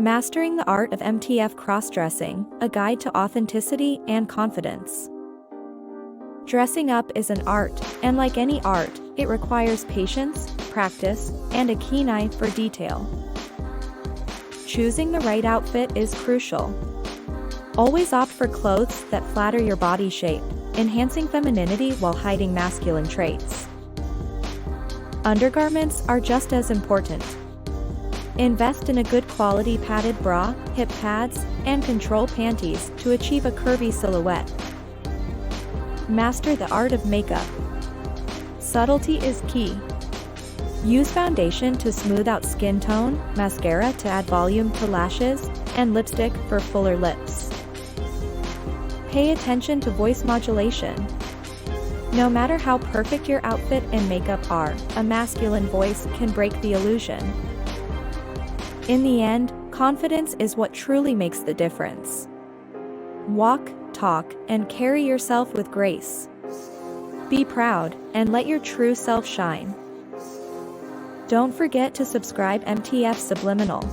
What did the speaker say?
Mastering the art of Mtf cross-dressing, a guide to authenticity and confidence. Dressing up is an art, and like any art, it requires patience, practice, and a keen eye for detail. Choosing the right outfit is crucial. Always opt for clothes that flatter your body shape, enhancing femininity while hiding masculine traits. Undergarments are just as important. Invest in a good quality padded bra, hip pads, and control panties to achieve a curvy silhouette. Master the art of makeup. Subtlety is key. Use foundation to smooth out skin tone, mascara to add volume to lashes, and lipstick for fuller lips. Pay attention to voice modulation. No matter how perfect your outfit and makeup are, a masculine voice can break the illusion. In the end, confidence is what truly makes the difference. Walk, talk, and carry yourself with grace. Be proud, and let your true self shine. Don't forget to subscribe Mtf Subliminal.